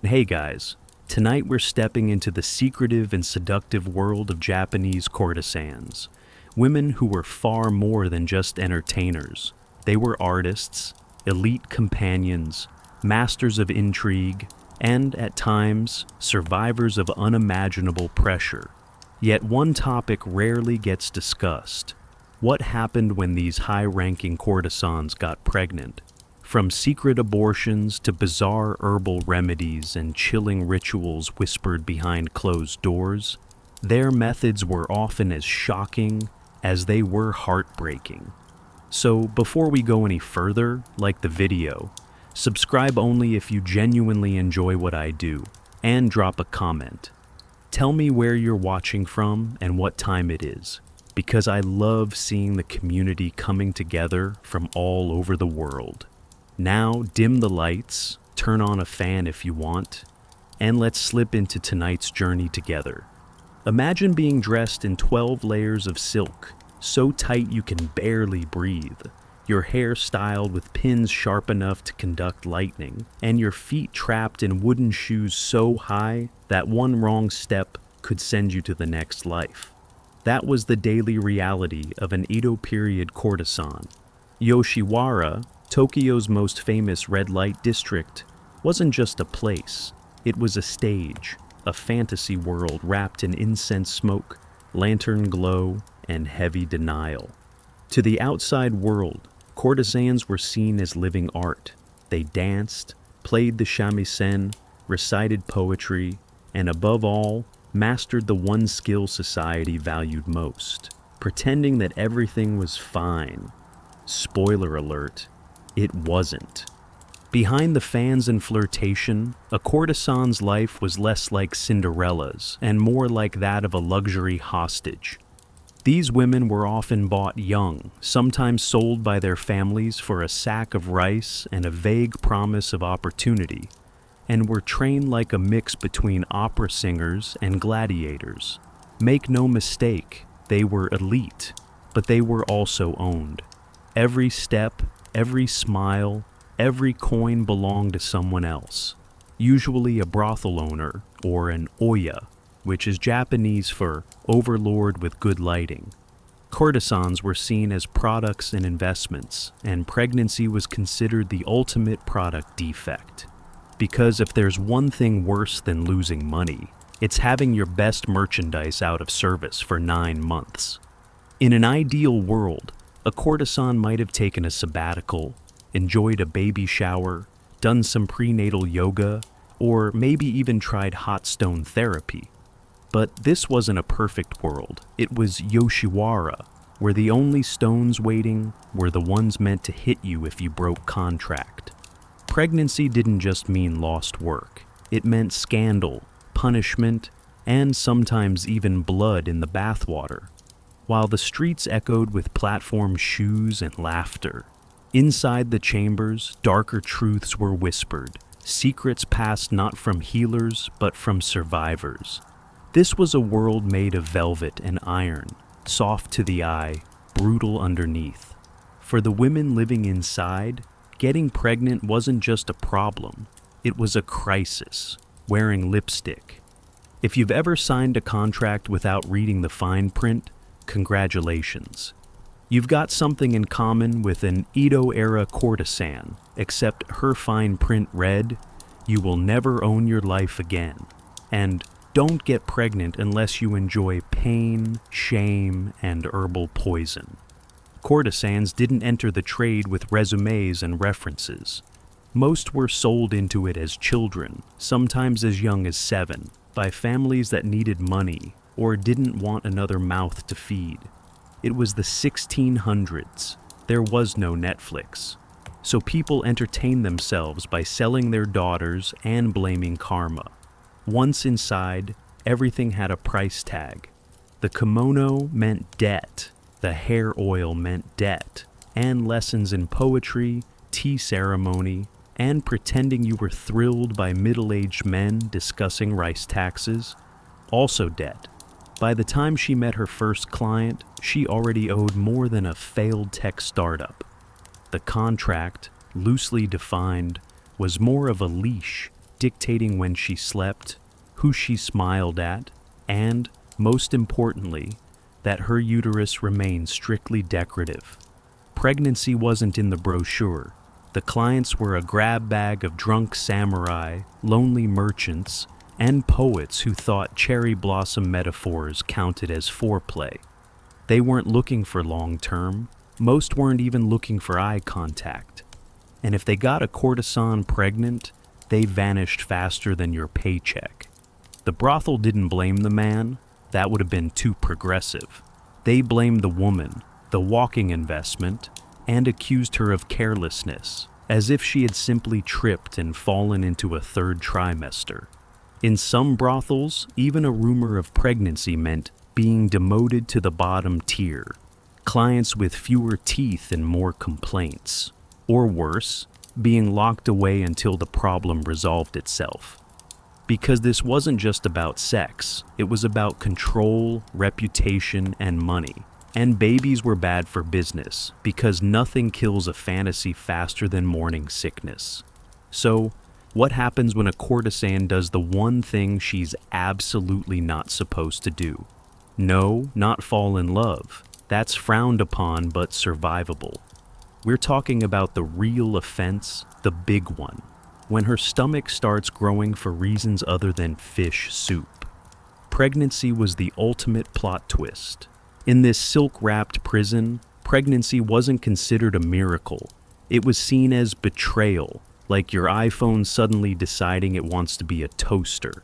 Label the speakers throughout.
Speaker 1: Hey guys, tonight we're stepping into the secretive and seductive world of Japanese courtesans. Women who were far more than just entertainers. They were artists, elite companions, masters of intrigue, and, at times, survivors of unimaginable pressure. Yet one topic rarely gets discussed. What happened when these high-ranking courtesans got pregnant? From secret abortions to bizarre herbal remedies and chilling rituals whispered behind closed doors, their methods were often as shocking as they were heartbreaking. So before we go any further, like the video, subscribe only if you genuinely enjoy what I do, and drop a comment. Tell me where you're watching from and what time it is, because I love seeing the community coming together from all over the world. Now, dim the lights, turn on a fan if you want, and let's slip into tonight's journey together. Imagine being dressed in 12 layers of silk, so tight you can barely breathe, your hair styled with pins sharp enough to conduct lightning, and your feet trapped in wooden shoes so high that one wrong step could send you to the next life. That was the daily reality of an Edo-period courtesan. Yoshiwara, Tokyo's most famous red light district, wasn't just a place. It was a stage, a fantasy world wrapped in incense smoke, lantern glow, and heavy denial. To the outside world, courtesans were seen as living art. They danced, played the shamisen, recited poetry, and above all, mastered the one skill society valued most, pretending that everything was fine. Spoiler alert, it wasn't. Behind the fans and flirtation, a courtesan's life was less like Cinderella's and more like that of a luxury hostage. These women were often bought young, sometimes sold by their families for a sack of rice and a vague promise of opportunity, and were trained like a mix between opera singers and gladiators. Make no mistake, they were elite, but they were also owned. Every step, every smile, every coin belonged to someone else, usually a brothel owner or an oya, which is Japanese for overlord with good lighting. Courtesans were seen as products and investments, and pregnancy was considered the ultimate product defect. Because if there's one thing worse than losing money, it's having your best merchandise out of service for 9 months. In an ideal world, a courtesan might have taken a sabbatical, enjoyed a baby shower, done some prenatal yoga, or maybe even tried hot stone therapy. But this wasn't a perfect world. It was Yoshiwara, where the only stones waiting were the ones meant to hit you if you broke contract. Pregnancy didn't just mean lost work. It meant scandal, punishment, and sometimes even blood in the bathwater. While the streets echoed with platform shoes and laughter, inside the chambers, darker truths were whispered, secrets passed not from healers but from survivors. This was a world made of velvet and iron, soft to the eye, brutal underneath. For the women living inside, getting pregnant wasn't just a problem, it was a crisis, wearing lipstick. If you've ever signed a contract without reading the fine print, congratulations. You've got something in common with an Edo-era courtesan, except her fine print read, "You will never own your life again," and "Don't get pregnant unless you enjoy pain, shame, and herbal poison." Courtesans didn't enter the trade with resumes and references. Most were sold into it as children, sometimes as young as 7, by families that needed money or didn't want another mouth to feed. It was the 1600s. There was no Netflix. So people entertained themselves by selling their daughters and blaming karma. Once inside, everything had a price tag. The kimono meant debt, the hair oil meant debt, and lessons in poetry, tea ceremony, and pretending you were thrilled by middle-aged men discussing rice taxes, also debt. By the time she met her first client, she already owed more than a failed tech startup. The contract, loosely defined, was more of a leash, dictating when she slept, who she smiled at, and, most importantly, that her uterus remained strictly decorative. Pregnancy wasn't in the brochure. The clients were a grab bag of drunk samurai, lonely merchants, and poets who thought cherry blossom metaphors counted as foreplay. They weren't looking for long-term. Most weren't even looking for eye contact. And if they got a courtesan pregnant, they vanished faster than your paycheck. The brothel didn't blame the man. That would have been too progressive. They blamed the woman, the walking investment, and accused her of carelessness, as if she had simply tripped and fallen into a third trimester. In some brothels, even a rumor of pregnancy meant being demoted to the bottom tier, clients with fewer teeth and more complaints, or worse, being locked away until the problem resolved itself. Because this wasn't just about sex, it was about control, reputation, and money. And babies were bad for business, because nothing kills a fantasy faster than morning sickness. So, what happens when a courtesan does the one thing she's absolutely not supposed to do? No, not fall in love. That's frowned upon but survivable. We're talking about the real offense, the big one, when her stomach starts growing for reasons other than fish soup. Pregnancy was the ultimate plot twist. In this silk-wrapped prison, pregnancy wasn't considered a miracle. It was seen as betrayal, like your iPhone suddenly deciding it wants to be a toaster.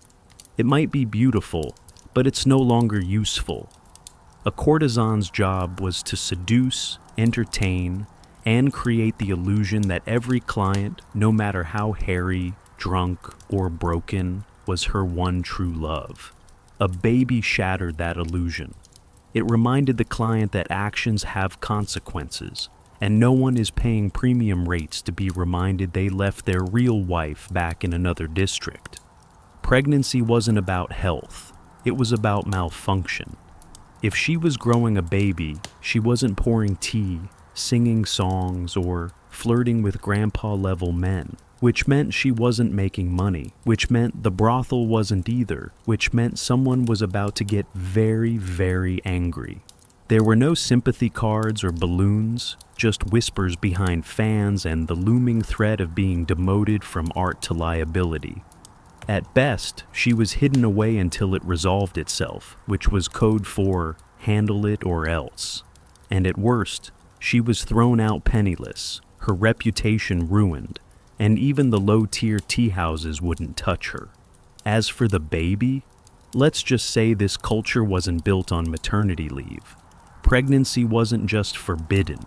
Speaker 1: It might be beautiful, but it's no longer useful. A courtesan's job was to seduce, entertain, and create the illusion that every client, no matter how hairy, drunk, or broken, was her one true love. A baby shattered that illusion. It reminded the client that actions have consequences, and no one is paying premium rates to be reminded they left their real wife back in another district. Pregnancy wasn't about health, it was about malfunction. If she was growing a baby, she wasn't pouring tea, singing songs, or flirting with grandpa-level men, which meant she wasn't making money, which meant the brothel wasn't either, which meant someone was about to get very, very angry. There were no sympathy cards or balloons, just whispers behind fans and the looming threat of being demoted from art to liability. At best, she was hidden away until it resolved itself, which was code for handle it or else. And at worst, she was thrown out penniless, her reputation ruined, and even the low-tier tea houses wouldn't touch her. As for the baby, let's just say this culture wasn't built on maternity leave. Pregnancy wasn't just forbidden,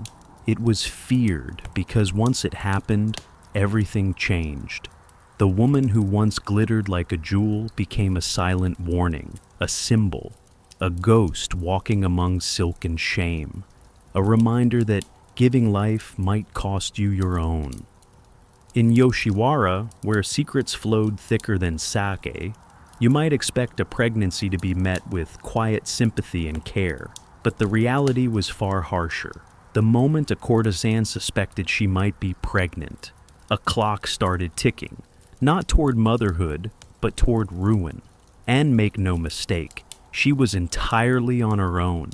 Speaker 1: it was feared because once it happened, everything changed. The woman who once glittered like a jewel became a silent warning, a symbol, a ghost walking among silk and shame, a reminder that giving life might cost you your own. In Yoshiwara, where secrets flowed thicker than sake, you might expect a pregnancy to be met with quiet sympathy and care, but the reality was far harsher. The moment a courtesan suspected she might be pregnant, a clock started ticking, not toward motherhood, but toward ruin. And make no mistake, she was entirely on her own.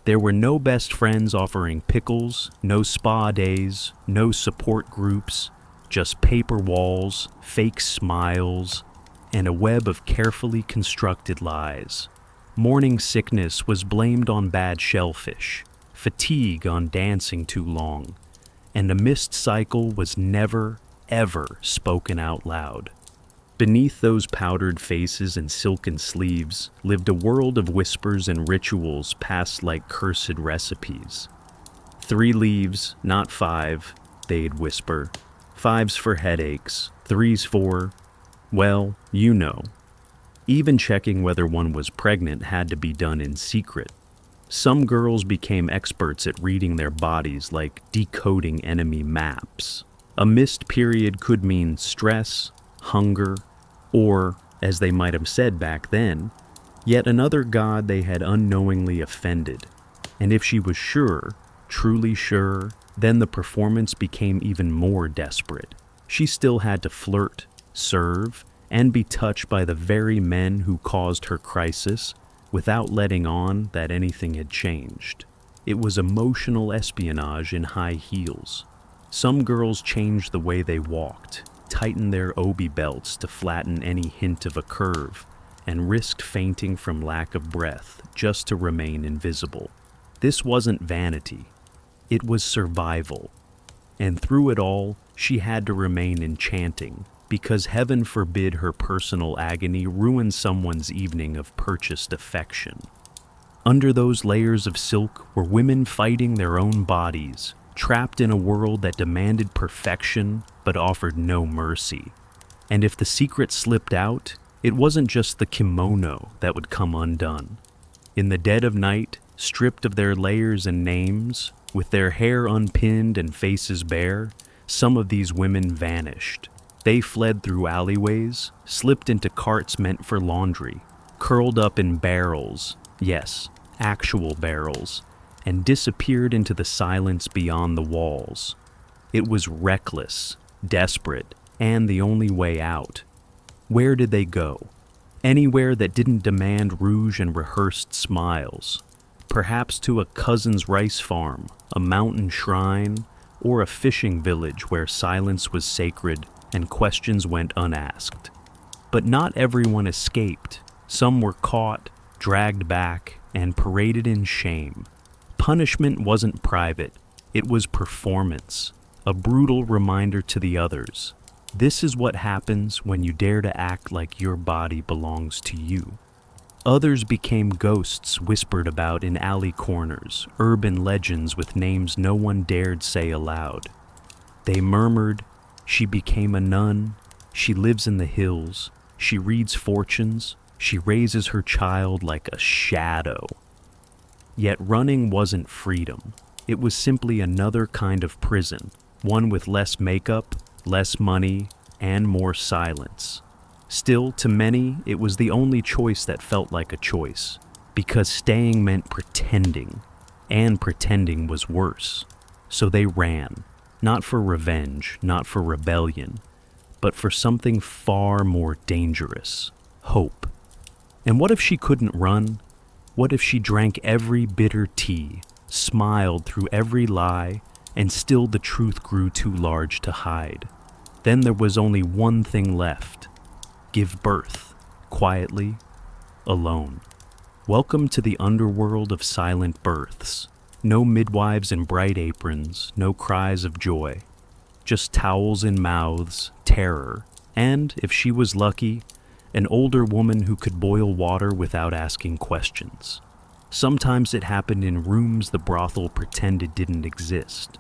Speaker 1: There were no best friends offering pickles, no spa days, no support groups, just paper walls, fake smiles, and a web of carefully constructed lies. Morning sickness was blamed on bad shellfish, fatigue on dancing too long, and a missed cycle was never, ever spoken out loud. Beneath those powdered faces and silken sleeves lived a world of whispers and rituals passed like cursed recipes. 3 leaves, not 5, they'd whisper. 5's for headaches, 3's for, well, you know. Even checking whether one was pregnant had to be done in secret. Some girls became experts at reading their bodies like decoding enemy maps. A missed period could mean stress, hunger, or, as they might have said back then, yet another god they had unknowingly offended. And if she was sure, truly sure, then the performance became even more desperate. She still had to flirt, serve, and be touched by the very men who caused her crisis without letting on that anything had changed. It was emotional espionage in high heels. Some girls changed the way they walked, tightened their obi belts to flatten any hint of a curve, and risked fainting from lack of breath just to remain invisible. This wasn't vanity. It was survival. And through it all, she had to remain enchanting, because heaven forbid her personal agony ruin someone's evening of purchased affection. Under those layers of silk were women fighting their own bodies, trapped in a world that demanded perfection but offered no mercy. And if the secret slipped out, it wasn't just the kimono that would come undone. In the dead of night, stripped of their layers and names, with their hair unpinned and faces bare, some of these women vanished. They fled through alleyways, slipped into carts meant for laundry, curled up in barrels, yes, actual barrels, and disappeared into the silence beyond the walls. It was reckless, desperate, and the only way out. Where did they go? Anywhere that didn't demand rouge and rehearsed smiles. Perhaps to a cousin's rice farm, a mountain shrine, or a fishing village where silence was sacred and questions went unasked. But not everyone escaped. Some were caught, dragged back, and paraded in shame. Punishment wasn't private, it was performance, a brutal reminder to the others. This is what happens when you dare to act like your body belongs to you. Others became ghosts whispered about in alley corners, urban legends with names no one dared say aloud. They murmured, "She became a nun, she lives in the hills, she reads fortunes, she raises her child like a shadow." Yet running wasn't freedom. It was simply another kind of prison, one with less makeup, less money, and more silence. Still, to many, it was the only choice that felt like a choice, because staying meant pretending, and pretending was worse. So they ran, not for revenge, not for rebellion, but for something far more dangerous, hope. And what if she couldn't run? What if she drank every bitter tea, smiled through every lie, and still the truth grew too large to hide? Then there was only one thing left. Give birth, quietly, alone. Welcome to the underworld of silent births. No midwives in bright aprons, no cries of joy. Just towels in mouths, terror, and, if she was lucky, an older woman who could boil water without asking questions. Sometimes it happened in rooms the brothel pretended didn't exist.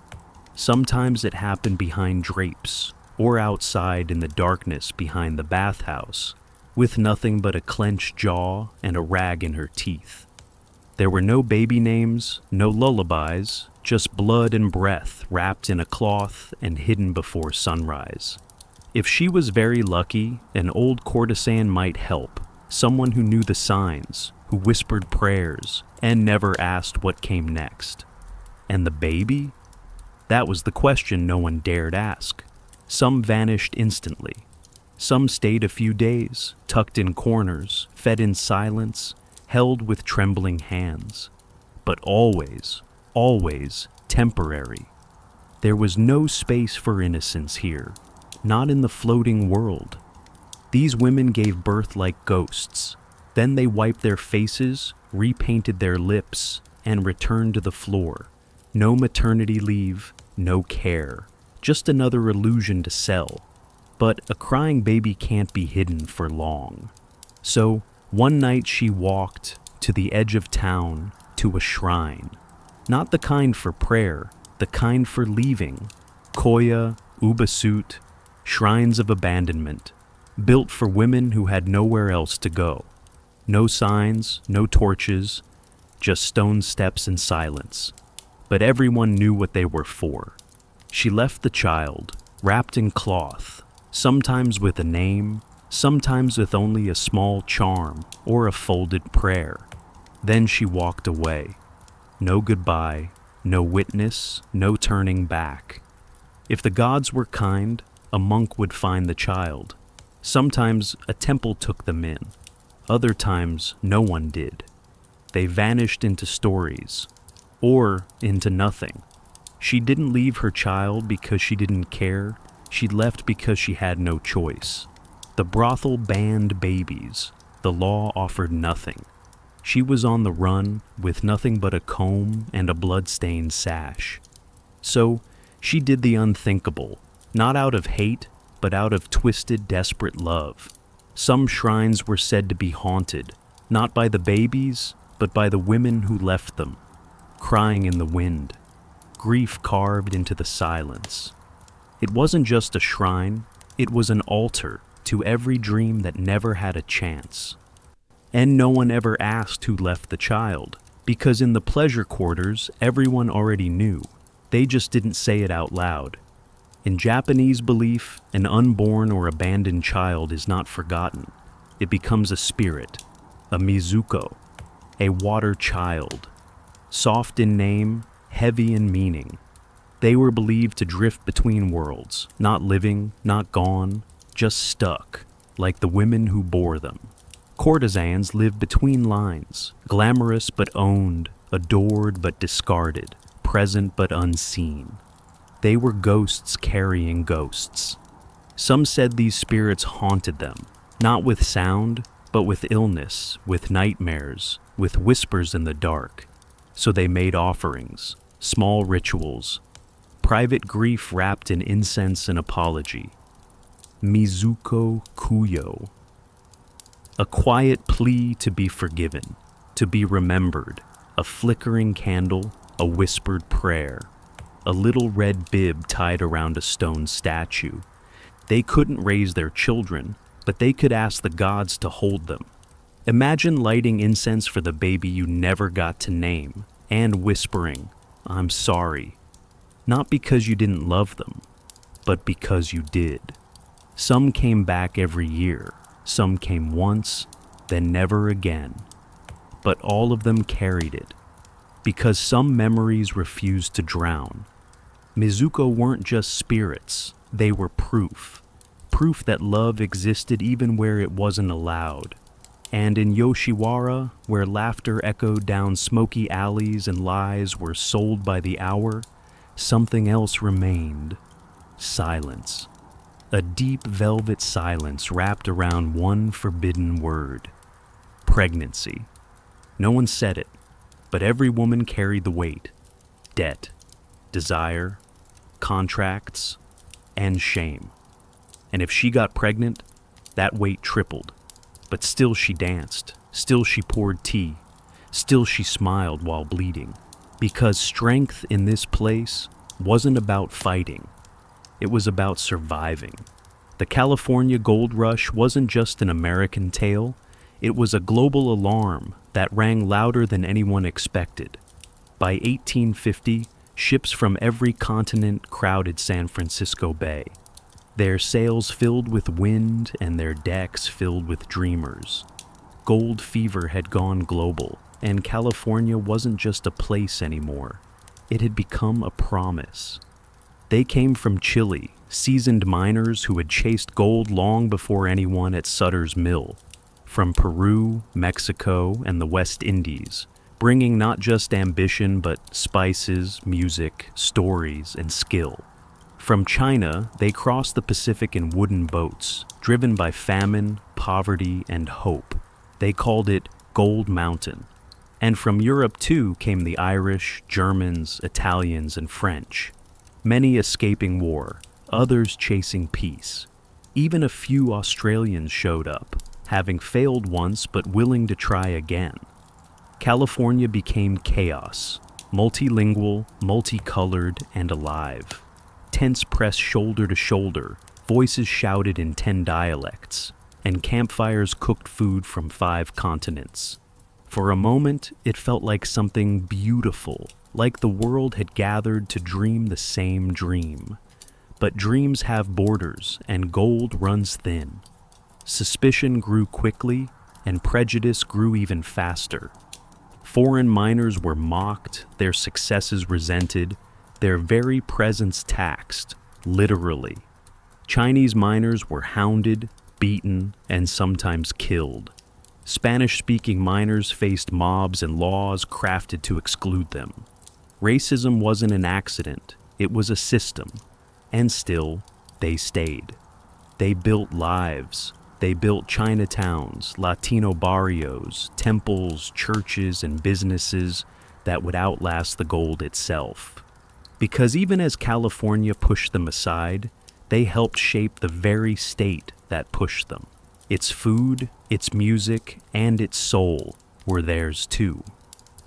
Speaker 1: Sometimes it happened behind drapes, or outside in the darkness behind the bathhouse, with nothing but a clenched jaw and a rag in her teeth. There were no baby names, no lullabies, just blood and breath wrapped in a cloth and hidden before sunrise. If she was very lucky, an old courtesan might help, someone who knew the signs, who whispered prayers, and never asked what came next. And the baby? That was the question no one dared ask. Some vanished instantly. Some stayed a few days, tucked in corners, fed in silence, held with trembling hands. But always, always temporary. There was no space for innocence here, not in the floating world. These women gave birth like ghosts. Then they wiped their faces, repainted their lips, and returned to the floor. No maternity leave, no care. Just another illusion to sell. But a crying baby can't be hidden for long. So, one night she walked to the edge of town to a shrine. Not the kind for prayer, the kind for leaving. Koya, ubasut, shrines of abandonment, built for women who had nowhere else to go. No signs, no torches, just stone steps and silence. But everyone knew what they were for. She left the child, wrapped in cloth, sometimes with a name, sometimes with only a small charm or a folded prayer. Then she walked away. No goodbye, no witness, no turning back. If the gods were kind, a monk would find the child. Sometimes a temple took them in. Other times no one did. They vanished into stories, or into nothing. She didn't leave her child because she didn't care. She left because she had no choice. The brothel banned babies. The law offered nothing. She was on the run with nothing but a comb and a blood-stained sash. So she did the unthinkable, not out of hate, but out of twisted, desperate love. Some shrines were said to be haunted, not by the babies, but by the women who left them, crying in the wind, grief carved into the silence. It wasn't just a shrine, it was an altar to every dream that never had a chance. And no one ever asked who left the child, because in the pleasure quarters, everyone already knew. They just didn't say it out loud. In Japanese belief, an unborn or abandoned child is not forgotten. It becomes a spirit, a mizuko, a water child. Soft in name, heavy in meaning. They were believed to drift between worlds, not living, not gone, just stuck, like the women who bore them. Courtesans lived between lines, glamorous but owned, adored but discarded, present but unseen. They were ghosts carrying ghosts. Some said these spirits haunted them, not with sound, but with illness, with nightmares, with whispers in the dark. So they made offerings, small rituals, private grief wrapped in incense and apology. Mizuko Kuyo. A quiet plea to be forgiven, to be remembered, a flickering candle, a whispered prayer, a little red bib tied around a stone statue. They couldn't raise their children, but they could ask the gods to hold them. Imagine lighting incense for the baby you never got to name, and whispering, "I'm sorry," not because you didn't love them, but because you did. Some came back every year, some came once, then never again. But all of them carried it, because some memories refused to drown. Mizuko weren't just spirits, they were proof. Proof that love existed even where it wasn't allowed. And in Yoshiwara, where laughter echoed down smoky alleys and lies were sold by the hour, something else remained. Silence. A deep velvet silence wrapped around one forbidden word. Pregnancy. No one said it, but every woman carried the weight. Debt, desire, contracts, and shame. And if she got pregnant, that weight tripled. But still she danced, still she poured tea, still she smiled while bleeding. Because strength in this place wasn't about fighting, it was about surviving. The California gold rush wasn't just an American tale, it was a global alarm that rang louder than anyone expected. By 1850, ships from every continent crowded San Francisco Bay, their sails filled with wind and their decks filled with dreamers. Gold fever had gone global, and California wasn't just a place anymore. It had become a promise. They came from Chile, seasoned miners who had chased gold long before anyone at Sutter's Mill. From Peru, Mexico, and the West Indies, bringing not just ambition but spices, music, stories, and skill. From China, they crossed the Pacific in wooden boats, driven by famine, poverty, and hope. They called it Gold Mountain. And from Europe, too, came the Irish, Germans, Italians, and French. Many escaping war, others chasing peace. Even a few Australians showed up, having failed once but willing to try again. California became chaos, multilingual, multicolored, and alive. Tents pressed shoulder to shoulder, voices shouted in 10 dialects, and campfires cooked food from 5 continents. For a moment, it felt like something beautiful, like the world had gathered to dream the same dream. But dreams have borders, and gold runs thin. Suspicion grew quickly, and prejudice grew even faster. Foreign miners were mocked, their successes resented, their very presence taxed, literally. Chinese miners were hounded, beaten, and sometimes killed. Spanish-speaking miners faced mobs and laws crafted to exclude them. Racism wasn't an accident, it was a system. And still, they stayed. They built lives. They built Chinatowns, Latino barrios, temples, churches, and businesses that would outlast the gold itself. Because even as California pushed them aside, they helped shape the very state that pushed them. Its food, its music, and its soul were theirs too.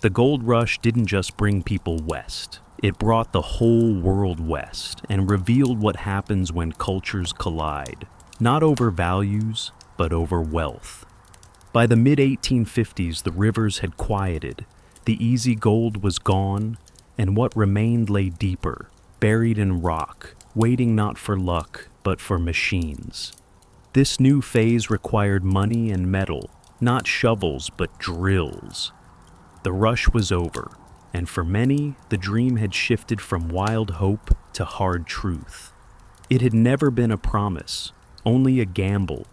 Speaker 1: The gold rush didn't just bring people west. It brought the whole world west and revealed what happens when cultures collide, not over values, but over wealth. By the mid-1850s, the rivers had quieted, the easy gold was gone, and what remained lay deeper, buried in rock, waiting not for luck, but for machines. This new phase required money and metal, not shovels, but drills. The rush was over, and for many, the dream had shifted from wild hope to hard truth. It had never been a promise, only a gamble.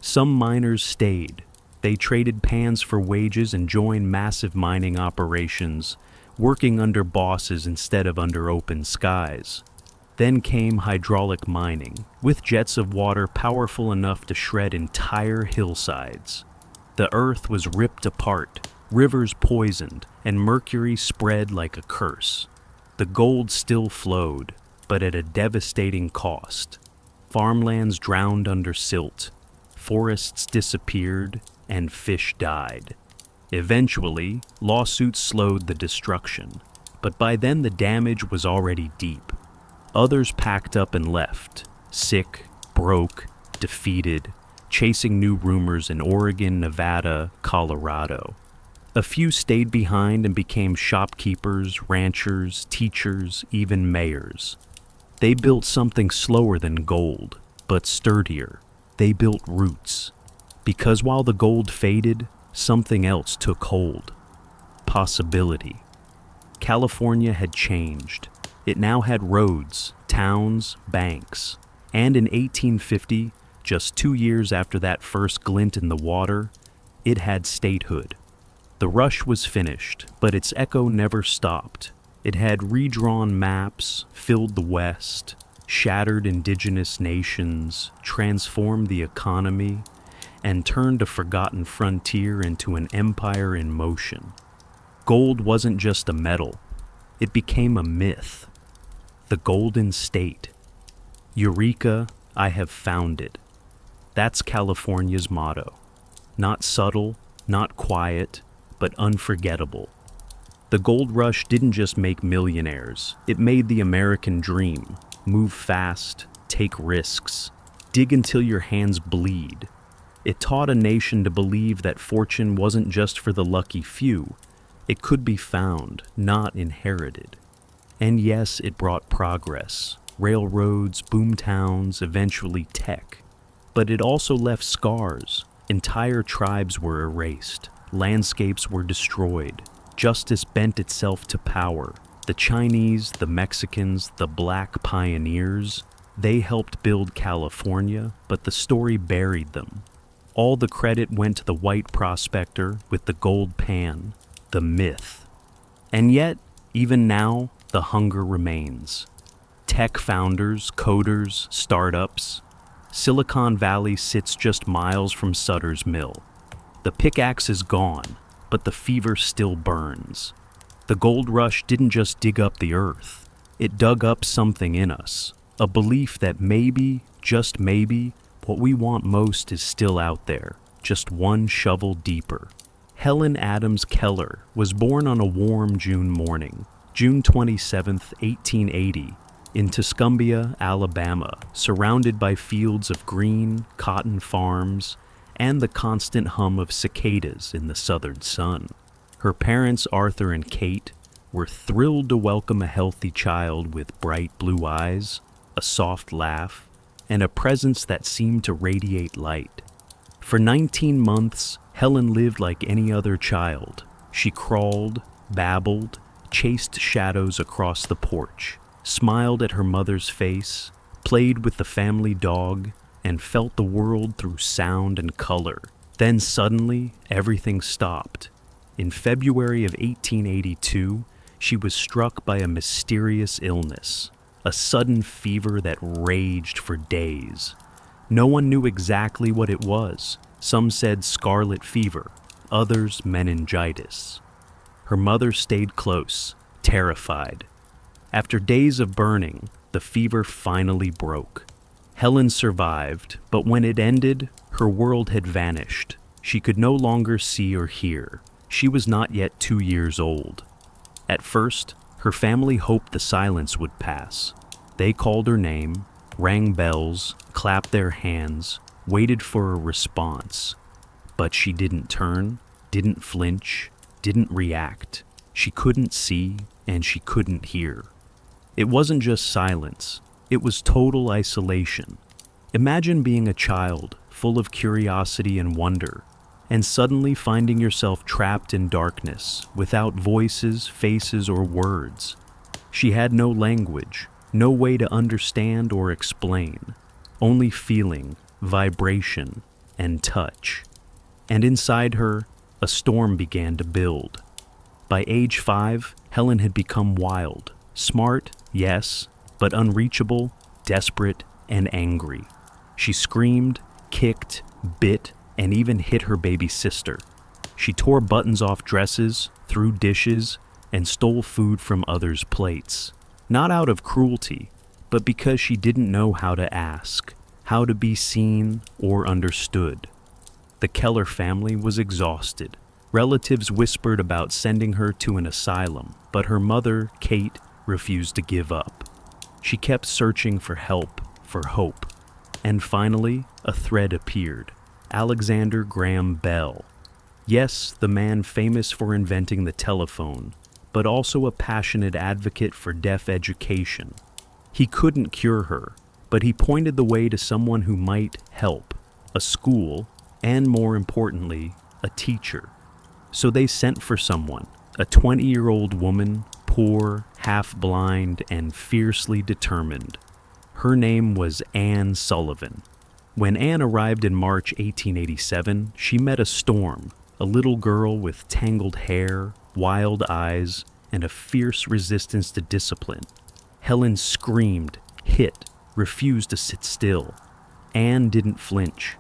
Speaker 1: Some miners stayed. They traded pans for wages and joined massive mining operations, working under bosses instead of under open skies. Then came hydraulic mining, with jets of water powerful enough to shred entire hillsides. The earth was ripped apart, rivers poisoned, and mercury spread like a curse. The gold still flowed, but at a devastating cost. Farmlands drowned under silt, forests disappeared, and fish died. Eventually, lawsuits slowed the destruction, but by then the damage was already deep. Others packed up and left, sick, broke, defeated, chasing new rumors in Oregon, Nevada, Colorado. A few stayed behind and became shopkeepers, ranchers, teachers, even mayors. They built something slower than gold, but sturdier. They built roots. Because while the gold faded, something else took hold. Possibility. California had changed. It now had roads, towns, banks. And in 1850, just 2 years after that first glint in the water, it had statehood. The rush was finished, but its echo never stopped. It had redrawn maps, filled the West, shattered indigenous nations, transformed the economy, and turned a forgotten frontier into an empire in motion. Gold wasn't just a metal. It became a myth. The Golden State. Eureka, I have found it. That's California's motto. Not subtle, not quiet, but unforgettable. The gold rush didn't just make millionaires. It made the American dream. Move fast, take risks, dig until your hands bleed. It taught a nation to believe that fortune wasn't just for the lucky few. It could be found, not inherited. And yes, it brought progress. Railroads, boomtowns, eventually tech. But it also left scars. Entire tribes were erased. Landscapes were destroyed. Justice bent itself to power. The Chinese, the Mexicans, the black pioneers, they helped build California, but the story buried them. All the credit went to the white prospector with the gold pan, the myth. And yet, even now, the hunger remains. Tech founders, coders, startups. Silicon Valley sits just miles from Sutter's Mill. The pickaxe is gone, but the fever still burns. The gold rush didn't just dig up the earth. It dug up something in us, a belief that maybe, just maybe, what we want most is still out there, just one shovel deeper. Helen Adams Keller was born on a warm June morning, June 27, 1880, in Tuscumbia, Alabama, surrounded by fields of green, cotton farms, and the constant hum of cicadas in the southern sun. Her parents, Arthur and Kate, were thrilled to welcome a healthy child with bright blue eyes, a soft laugh, and a presence that seemed to radiate light. For 19 months, Helen lived like any other child. She crawled, babbled, chased shadows across the porch, smiled at her mother's face, played with the family dog, and felt the world through sound and color. Then suddenly, everything stopped. In February of 1882, she was struck by a mysterious illness, a sudden fever that raged for days. No one knew exactly what it was. Some said scarlet fever, others meningitis. Her mother stayed close, terrified. After days of burning, the fever finally broke. Helen survived, but when it ended, her world had vanished. She could no longer see or hear. She was not yet 2 years old. At first, her family hoped the silence would pass. They called her name, rang bells, clapped their hands, waited for a response. But she didn't turn, didn't flinch, didn't react. She couldn't see, and she couldn't hear. It wasn't just silence. It was total isolation. Imagine being a child, full of curiosity and wonder, and suddenly finding yourself trapped in darkness, without voices, faces, or words. She had no language, no way to understand or explain, only feeling, vibration, and touch. And inside her, a storm began to build. By age 5, Helen had become wild, smart, yes, but unreachable, desperate, and angry. She screamed, kicked, bit, and even hit her baby sister. She tore buttons off dresses, threw dishes, and stole food from others' plates. Not out of cruelty, but because she didn't know how to ask, how to be seen or understood. The Keller family was exhausted. Relatives whispered about sending her to an asylum, but her mother, Kate, refused to give up. She kept searching for help, for hope. And finally, a thread appeared. Alexander Graham Bell. Yes, the man famous for inventing the telephone, but also a passionate advocate for deaf education. He couldn't cure her, but he pointed the way to someone who might help, a school, and more importantly, a teacher. So they sent for someone, a 20-year-old woman, poor, half-blind, and fiercely determined. Her name was Anne Sullivan. When Anne arrived in March 1887, she met a storm, a little girl with tangled hair, wild eyes, and a fierce resistance to discipline. Helen screamed, hit, refused to sit still. Anne didn't flinch.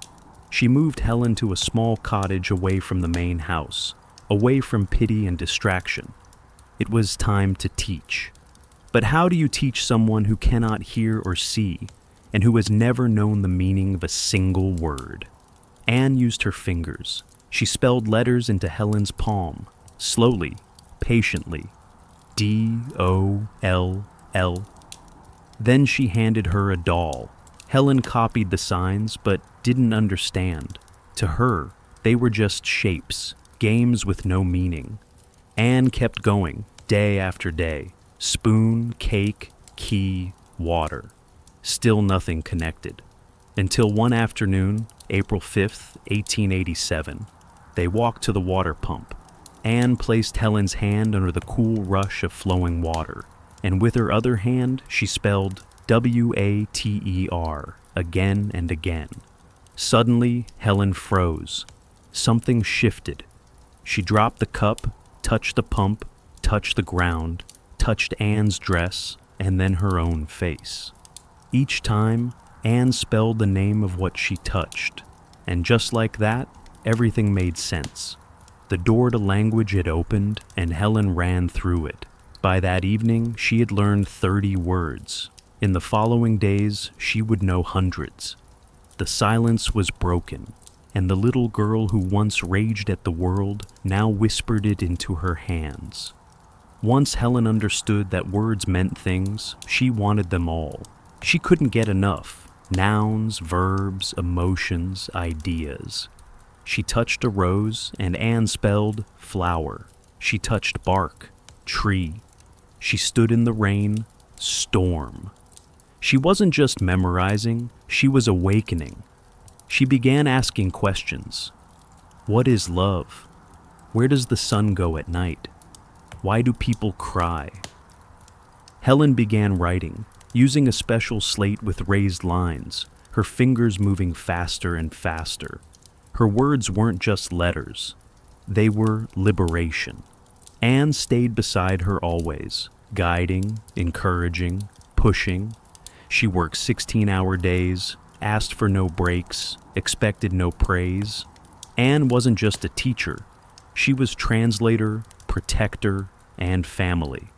Speaker 1: She moved Helen to a small cottage away from the main house, away from pity and distraction. It was time to teach. But how do you teach someone who cannot hear or see, and who has never known the meaning of a single word? Anne used her fingers. She spelled letters into Helen's palm, slowly, patiently. D-O-L-L. Then she handed her a doll. Helen copied the signs, but didn't understand. To her, they were just shapes, games with no meaning. Anne kept going, day after day. Spoon, cake, key, water. Still nothing connected. Until one afternoon, April 5th, 1887, they walked to the water pump. Anne placed Helen's hand under the cool rush of flowing water, and with her other hand, she spelled W-A-T-E-R again and again. Suddenly, Helen froze. Something shifted. She dropped the cup, touched the pump, touched the ground, touched Anne's dress, and then her own face. Each time, Anne spelled the name of what she touched, and just like that, everything made sense. The door to language had opened, and Helen ran through it. By that evening, she had learned 30 words. In the following days, she would know hundreds. The silence was broken, and the little girl who once raged at the world now whispered it into her hands. Once Helen understood that words meant things, she wanted them all. She couldn't get enough. Nouns, verbs, emotions, ideas. She touched a rose, and Anne spelled flower. She touched bark, tree. She stood in the rain, storm. She wasn't just memorizing, she was awakening. She began asking questions. What is love? Where does the sun go at night? Why do people cry? Helen began writing, using a special slate with raised lines. her fingers moving faster and faster. Her words weren't just letters. They were liberation. Anne stayed beside her always, guiding, encouraging, pushing. She worked 16-hour days, asked for no breaks, expected no praise. Anne wasn't just a teacher. She was translator, protector, and family.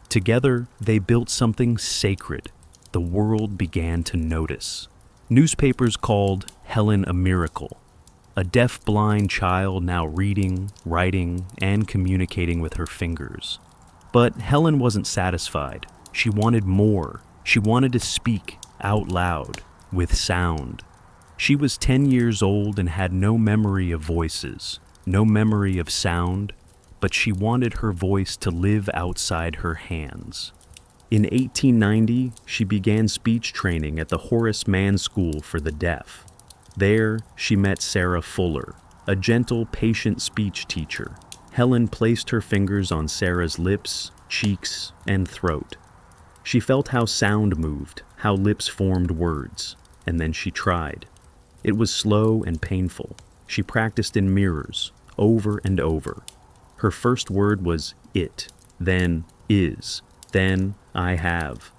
Speaker 1: Together, they built something sacred. The world began to notice. Newspapers called Helen a miracle. A deaf-blind child now reading, writing, and communicating with her fingers. But Helen wasn't satisfied. She wanted more. She wanted to speak out loud, with sound. She was 10 years old and had no memory of voices, no memory of sound, but she wanted her voice to live outside her hands. In 1890, she began speech training at the Horace Mann School for the Deaf. There, she met Sarah Fuller, a gentle, patient speech teacher. Helen placed her fingers on Sarah's lips, cheeks, and throat. She felt how sound moved, how lips formed words, and then she tried. It was slow and painful. She practiced in mirrors, over and over. Her first word was it, then is, then I have.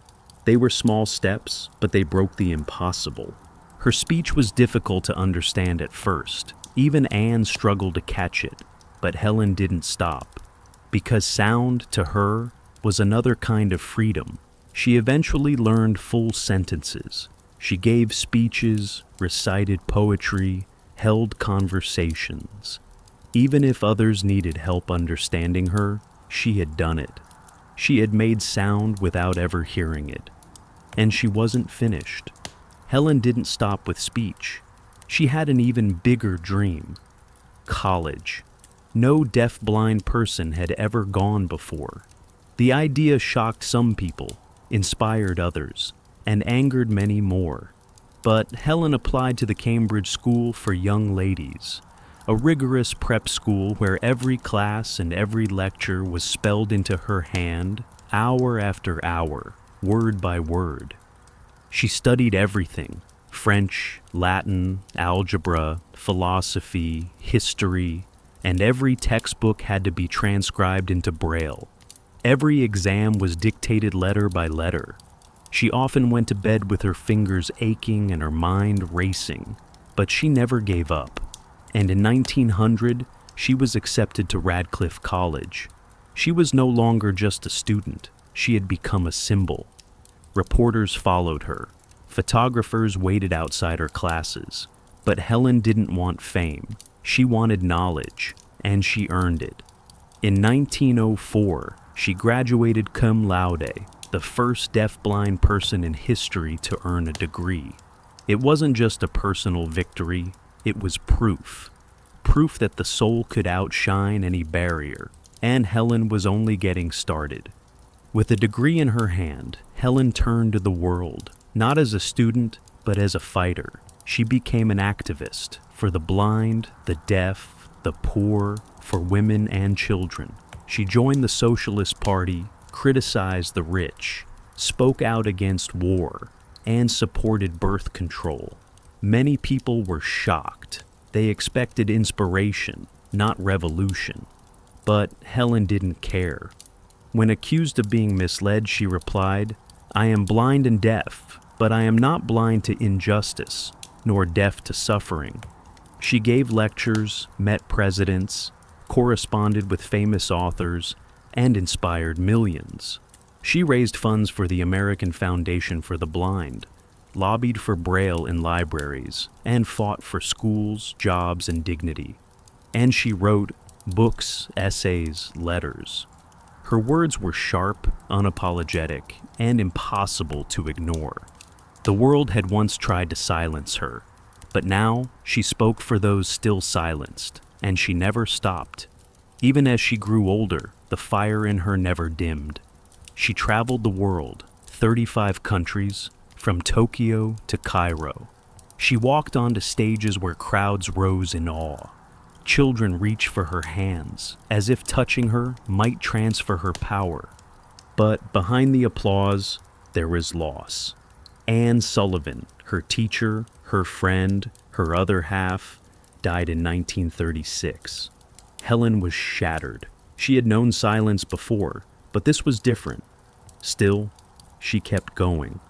Speaker 1: They were small steps, but they broke the impossible. Her speech was difficult to understand at first. Even Anne struggled to catch it, but Helen didn't stop. Because sound, to her, was another kind of freedom. She eventually learned full sentences. She gave speeches, recited poetry, held conversations. Even if others needed help understanding her, she had done it. She had made sound without ever hearing it. And she wasn't finished. Helen didn't stop with speech. She had an even bigger dream. College. No deaf-blind person had ever gone before. The idea shocked some people, inspired others, and angered many more. But Helen applied to the Cambridge School for Young Ladies, a rigorous prep school where every class and every lecture was spelled into her hand, hour after hour, word by word. She studied everything: French, Latin, algebra, philosophy, history, and every textbook had to be transcribed into Braille. Every exam was dictated letter by letter. She often went to bed with her fingers aching and her mind racing, but she never gave up. And in 1900, she was accepted to Radcliffe College. She was no longer just a student. She had become a symbol. Reporters followed her. Photographers waited outside her classes. But Helen didn't want fame. She wanted knowledge, and she earned it. In 1904, she graduated cum laude, the first deaf-blind person in history to earn a degree. It wasn't just a personal victory, it was proof. Proof that the soul could outshine any barrier, and Helen was only getting started. With a degree in her hand, Helen turned to the world, not as a student, but as a fighter. She became an activist for the blind, the deaf, the poor, for women and children. She joined the Socialist Party, criticized the rich, spoke out against war, and supported birth control. Many people were shocked. They expected inspiration, not revolution. But Helen didn't care. When accused of being misled, she replied, "I am blind and deaf, but I am not blind to injustice, nor deaf to suffering." She gave lectures, met presidents, corresponded with famous authors, and inspired millions. She raised funds for the American Foundation for the Blind, lobbied for Braille in libraries, and fought for schools, jobs, and dignity. And she wrote books, essays, letters. Her words were sharp, unapologetic, and impossible to ignore. The world had once tried to silence her, but now she spoke for those still silenced, and she never stopped. Even as she grew older, the fire in her never dimmed. She traveled the world, 35 countries, from Tokyo to Cairo. She walked onto stages where crowds rose in awe. Children reached for her hands, as if touching her might transfer her power. But behind the applause, there was loss. Anne Sullivan, her teacher, her friend, her other half, died in 1936. Helen was shattered. She had known silence before, but this was different. Still, she kept going.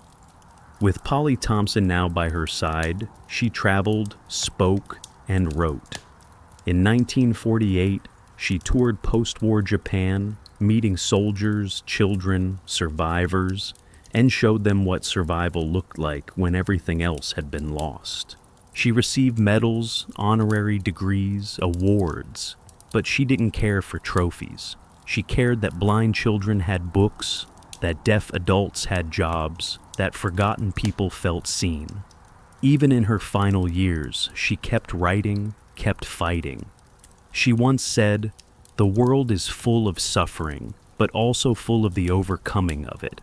Speaker 1: With Polly Thompson now by her side, she traveled, spoke, and wrote. In 1948, she toured post-war Japan, meeting soldiers, children, survivors, and showed them what survival looked like when everything else had been lost. She received medals, honorary degrees, awards, but she didn't care for trophies. She cared that blind children had books, that deaf adults had jobs, that forgotten people felt seen. Even in her final years, she kept writing, kept fighting. She once said, "The world is full of suffering, but also full of the overcoming of it."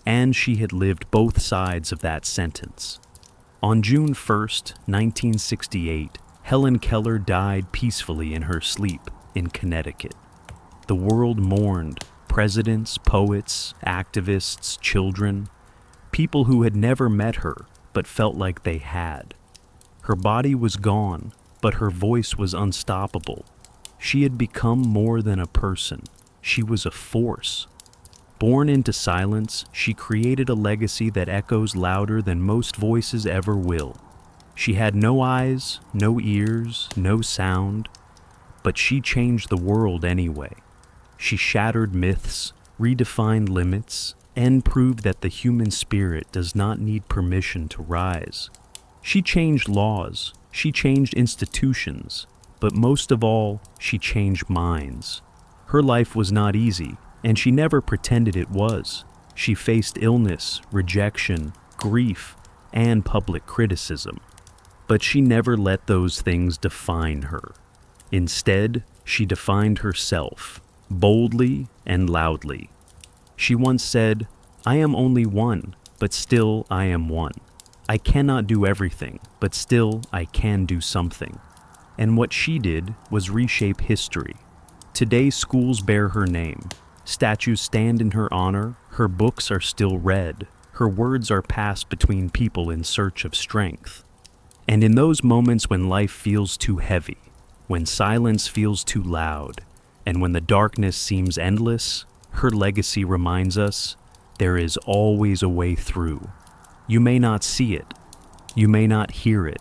Speaker 1: And she had lived both sides of that sentence. On June 1st, 1968, Helen Keller died peacefully in her sleep in Connecticut. The world mourned presidents, poets, activists, children, people who had never met her but felt like they had. Her body was gone, but her voice was unstoppable. She had become more than a person. She was a force. Born into silence, she created a legacy that echoes louder than most voices ever will. She had no eyes, no ears, no sound, but she changed the world anyway. She shattered myths, redefined limits, and proved that the human spirit does not need permission to rise. She changed laws, she changed institutions, but most of all, she changed minds. Her life was not easy, and she never pretended it was. She faced illness, rejection, grief, and public criticism. But she never let those things define her. Instead, she defined herself, boldly and loudly. She once said, "I am only one, but still I am one. I cannot do everything, but still I can do something." And what she did was reshape history. Today, schools bear her name. Statues stand in her honor, her books are still read, her words are passed between people in search of strength. And in those moments when life feels too heavy, when silence feels too loud, and when the darkness seems endless, her legacy reminds us there is always a way through. You may not see it, you may not hear it,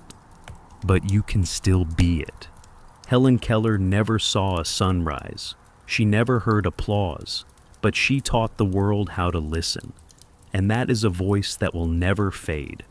Speaker 1: but you can still be it. Helen Keller never saw a sunrise. She never heard applause, but she taught the world how to listen. And that is a voice that will never fade.